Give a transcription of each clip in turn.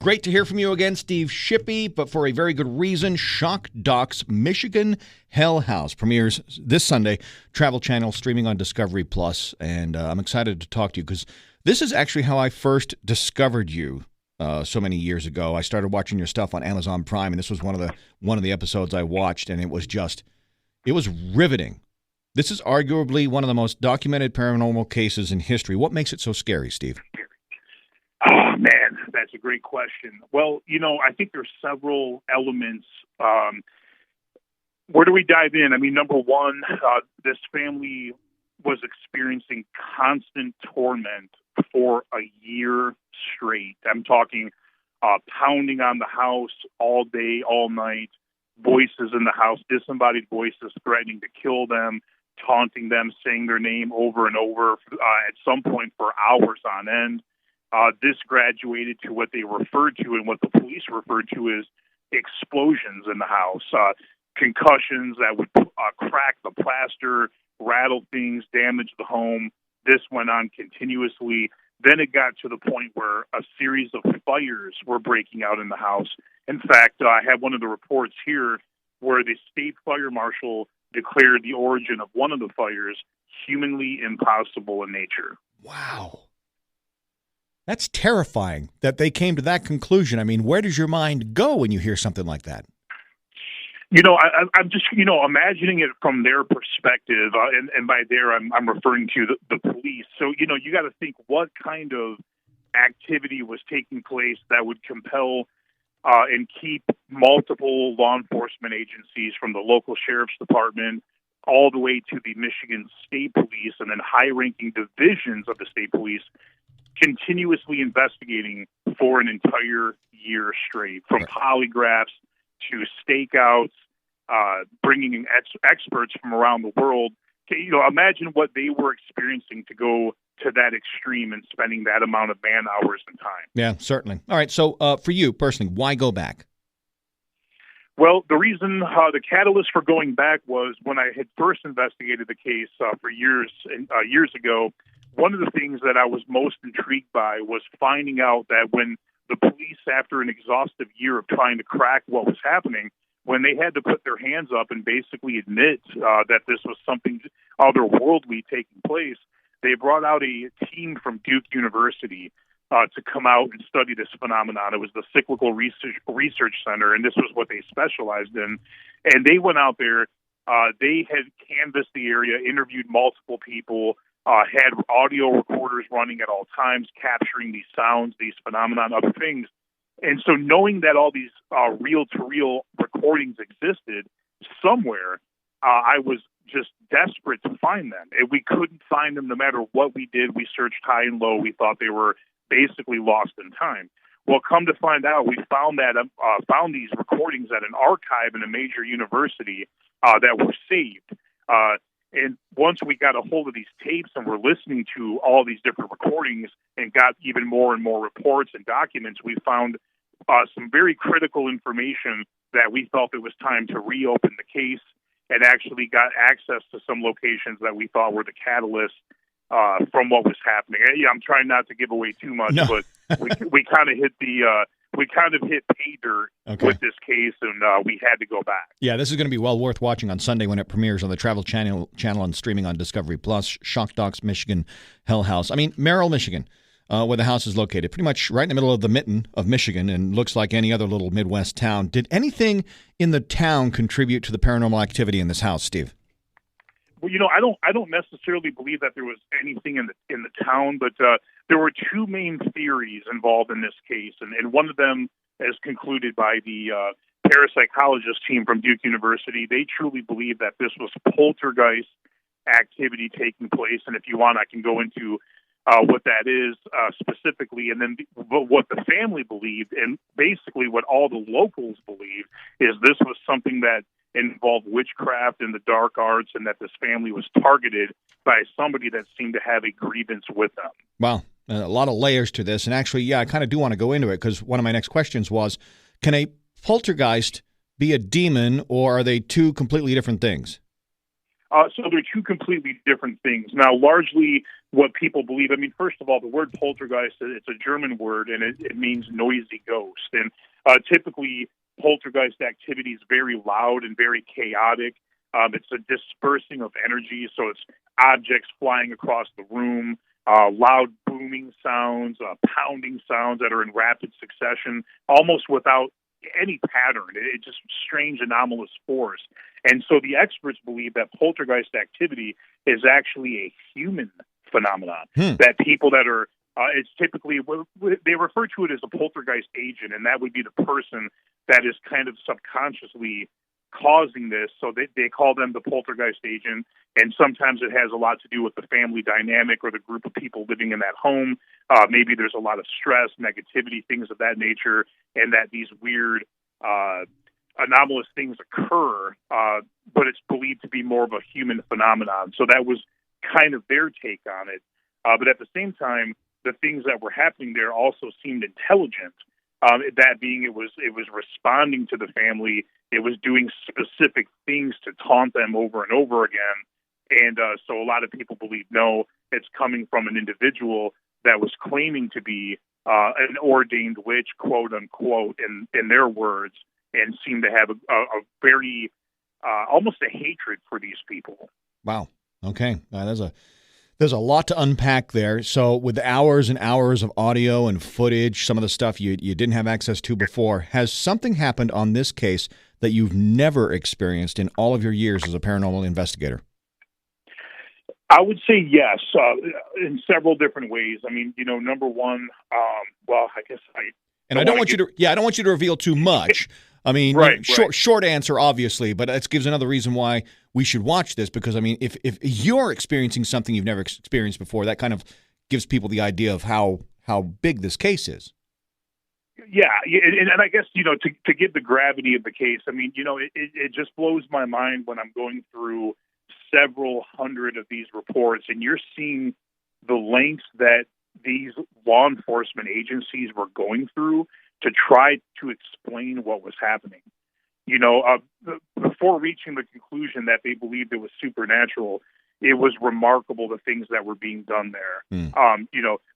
Great to hear from you again, Steve Shippy, but for a very good reason. Shock Doc's Michigan Hell House premieres this Sunday, Travel Channel, streaming on Discovery Plus, and I'm excited to talk to you because this is actually how I first discovered you so many years ago. I started watching your stuff on Amazon Prime, and this was one of the episodes I watched, and it was riveting. This is arguably one of the most documented paranormal cases in history. What makes it so scary, Steve? Oh, man, that's a great question. Well, I think there's several elements. Where do we dive in? I mean, number one, this family was experiencing constant torment for a year straight. I'm talking pounding on the house all day, all night, voices in the house, disembodied voices threatening to kill them, taunting them, saying their name over and over at some point for hours on end. This graduated to what they referred to and what the police referred to as explosions in the house, concussions that would crack the plaster, rattle things, damage the home. This went on continuously. Then it got to the point where a series of fires were breaking out in the house. In fact, I have one of the reports here where the state fire marshal declared the origin of one of the fires humanly impossible in nature. Wow. That's terrifying that they came to that conclusion. I mean, where does your mind go when you hear something like that? I'm just, imagining it from their perspective, and by there I'm referring to the police. So, you got to think what kind of activity was taking place that would compel and keep multiple law enforcement agencies from the local sheriff's department all the way to the Michigan State Police and then high-ranking divisions of the state police continuously investigating for an entire year straight, from polygraphs to stakeouts, bringing in experts from around the world. Imagine what they were experiencing to go to that extreme and spending that amount of man hours and time. Yeah, certainly. All right, so for you personally, why go back? Well, the reason, the catalyst for going back was when I had first investigated the case for years ago. One of the things that I was most intrigued by was finding out that when the police, after an exhaustive year of trying to crack what was happening, when they had to put their hands up and basically admit that this was something otherworldly taking place, they brought out a team from Duke University to come out and study this phenomenon. It was the Cyclical Research Center, and this was what they specialized in. And they went out there. They had canvassed the area, interviewed multiple people, had audio recorders running at all times, capturing these sounds, these phenomena, other things. And so knowing that all these reel-to-reel recordings existed somewhere, I was just desperate to find them. And we couldn't find them no matter what we did. We searched high and low. We thought they were basically lost in time. Well, come to find out, we found these recordings at an archive in a major university that were saved. And once we got a hold of these tapes and were listening to all these different recordings and got even more and more reports and documents, we found some very critical information that we felt it was time to reopen the case, and actually got access to some locations that we thought were the catalyst from what was happening. Yeah, I'm trying not to give away too much, but we kind of hit pay dirt with this case, and we had to go back. Yeah, this is going to be well worth watching on Sunday when it premieres on the Travel Channel and streaming on Discovery Plus. Shock Doc's Michigan Hell House. I mean, Merrill, Michigan, where the house is located, pretty much right in the middle of the mitten of Michigan, and looks like any other little Midwest town. Did anything in the town contribute to the paranormal activity in this house, Steve? Well, I don't necessarily believe that there was anything in the town, but there were two main theories involved in this case, and one of them, as concluded by the parapsychologist team from Duke University, they truly believe that this was poltergeist activity taking place. And if you want, I can go into what that is specifically, and then what the family believed, and basically what all the locals believed is this was something that involved witchcraft and the dark arts, and that this family was targeted by somebody that seemed to have a grievance with them. Wow. A lot of layers to this. And actually, yeah, I kind of do want to go into it, because one of my next questions was, can a poltergeist be a demon, or are they two completely different things? So they're two completely different things. Now, largely, what people believe. I mean, first of all, the word poltergeist, it's a German word, and it means noisy ghost. And typically, poltergeist activity is very loud and very chaotic. It's a dispersing of energy, so it's objects flying across the room, loud booming sounds, pounding sounds that are in rapid succession, almost without any pattern. It's just strange, anomalous force. And so the experts believe that poltergeist activity is actually a human phenomenon, that people that are, it's typically, they refer to it as a poltergeist agent, and that would be the person that is kind of subconsciously causing this. So they call them the poltergeist agent, and sometimes it has a lot to do with the family dynamic or the group of people living in that home. Maybe there's a lot of stress, negativity, things of that nature, and that these weird anomalous things occur, but it's believed to be more of a human phenomenon. So that was kind of their take on it. But at the same time, the things that were happening there also seemed intelligent. That being, it was responding to the family. It was doing specific things to taunt them over and over again. And so a lot of people believe, no, it's coming from an individual that was claiming to be an ordained witch, quote unquote, in their words, and seemed to have a very, almost a hatred for these people. Wow. Okay. There's a lot to unpack there. So with hours and hours of audio and footage, some of the stuff you didn't have access to before, has something happened on this case that you've never experienced in all of your years as a paranormal investigator? I would say yes, in several different ways. I mean, number one, well, I guess I don't want you to reveal too much. I mean, right. Short answer, obviously, but it gives another reason why we should watch this, because, I mean, if you're experiencing something you've never experienced before, that kind of gives people the idea of how big this case is. Yeah, and I guess, to give the gravity of the case, I mean, it just blows my mind when I'm going through several hundred of these reports, and you're seeing the lengths that these law enforcement agencies were going through to try to explain what was happening. Before reaching the conclusion that they believed it was supernatural, it was remarkable the things that were being done there.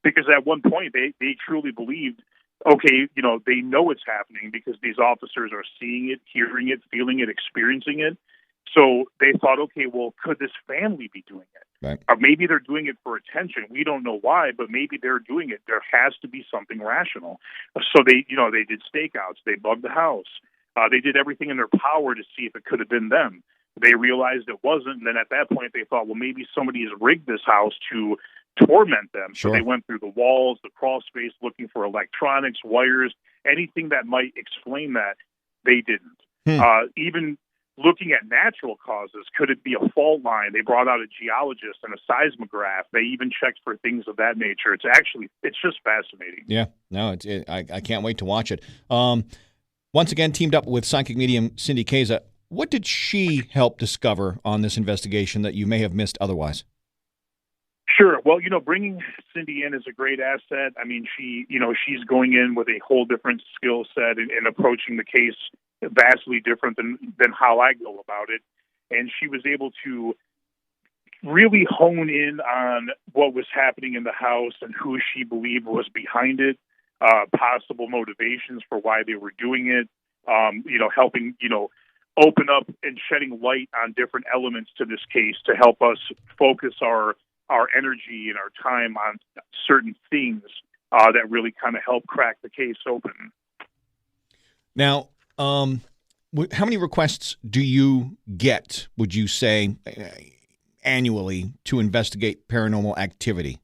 Because at one point they truly believed, okay, they know it's happening because these officers are seeing it, hearing it, feeling it, experiencing it. So they thought, okay, well, could this family be doing it? Right. Or maybe they're doing it for attention. We don't know why, but maybe they're doing it. There has to be something rational. So they did stakeouts. They bugged the house. They did everything in their power to see if it could have been them. They realized it wasn't. And then at that point, they thought, well, maybe somebody has rigged this house to torment them. Sure. So they went through the walls, the crawl space, looking for electronics, wires, anything that might explain that. They didn't. Even looking at natural causes, could it be a fault line? They brought out a geologist and a seismograph. They even checked for things of that nature. It's just fascinating. Yeah, no, I can't wait to watch it. Once again, teamed up with psychic medium Cindy Keza. What did she help discover on this investigation that you may have missed otherwise? Sure. Well, bringing Cindy in is a great asset. I mean, she's going in with a whole different skill set and approaching the case vastly different than how I go about it. And she was able to really hone in on what was happening in the house and who she believed was behind it, possible motivations for why they were doing it, helping, open up and shedding light on different elements to this case to help us focus our energy and our time on certain things that really kind of help crack the case open. Now, how many requests do you get, would you say, annually to investigate paranormal activity?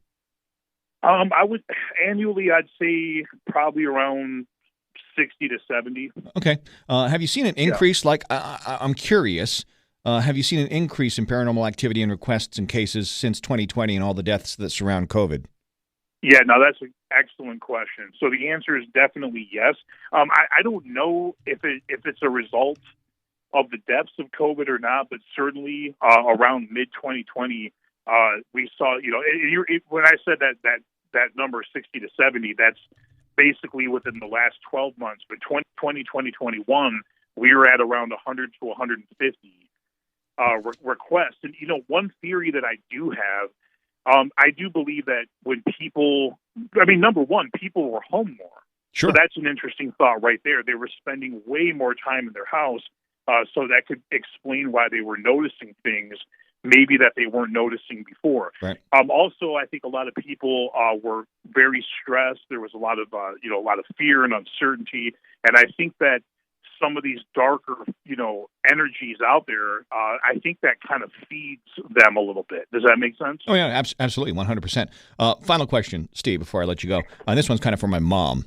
I'd say probably around 60 to 70. Okay. Have you seen an increase? Yeah. I'm curious. Have you seen an increase in paranormal activity and requests and cases since 2020 and all the deaths that surround COVID? Yeah, no, that's an excellent question. So the answer is definitely yes. I don't know if it's a result of the depths of COVID or not, but certainly around mid-2020, we saw, when I said that number 60 to 70, that's basically within the last 12 months. But 2020, 2021, we were at around 100 to 150 requests. And, one theory that I do have I do believe that when people, number one, people were home more. Sure. So that's an interesting thought right there. They were spending way more time in their house, so that could explain why they were noticing things maybe that they weren't noticing before. Right. Also, I think a lot of people were very stressed. There was a lot of a lot of fear and uncertainty, and I think that some of these darker energies out there, I think that kind of feeds them a little bit. Does that make sense? Oh yeah, absolutely, 100%. Final question, Steve, before I let you go. This one's kind of for my mom.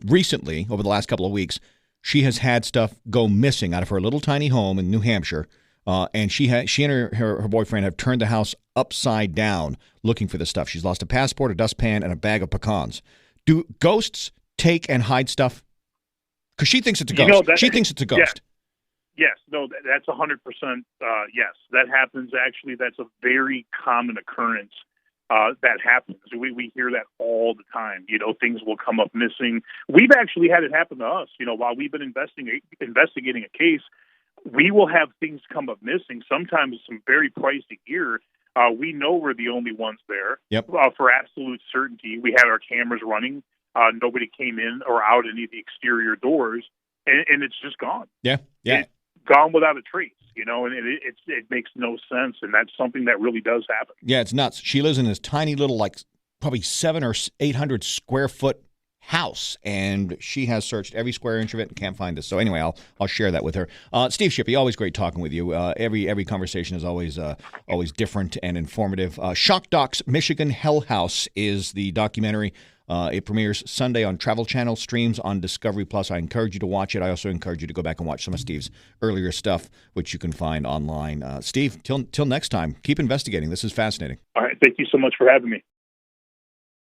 Recently, over the last couple of weeks, she has had stuff go missing out of her little tiny home in New Hampshire. And she and her boyfriend have turned the house upside down looking for this stuff. She's lost a passport, a dustpan, and a bag of pecans. Do ghosts take and hide stuff? Because she thinks it's a ghost. She thinks it's a ghost. Yes. No, that's 100%. Yes, that happens. Actually, that's a very common occurrence. That happens. We hear that all the time. Things will come up missing. We've actually had it happen to us. While we've been investigating a case, we will have things come up missing, sometimes some very pricey gear. We know we're the only ones there. Yep. For absolute certainty. We had our cameras running. Nobody came in or out any of the exterior doors, and it's just gone. Yeah. It's gone without a trace, and it makes no sense, and that's something that really does happen. Yeah, it's nuts. She lives in this tiny little, probably 700 or 800 square foot house, and she has searched every square inch of it and can't find this. So anyway, I'll share that with her. Steve Shippy, always great talking with you. Every conversation is always different and informative. Shock Docs Michigan Hell House is the documentary. It premieres Sunday on Travel Channel, streams on Discovery Plus. I encourage you to watch it. I also encourage you to go back and watch some of Steve's earlier stuff, which you can find online. Steve, till next time, keep investigating. This is fascinating. All right. Thank you so much for having me.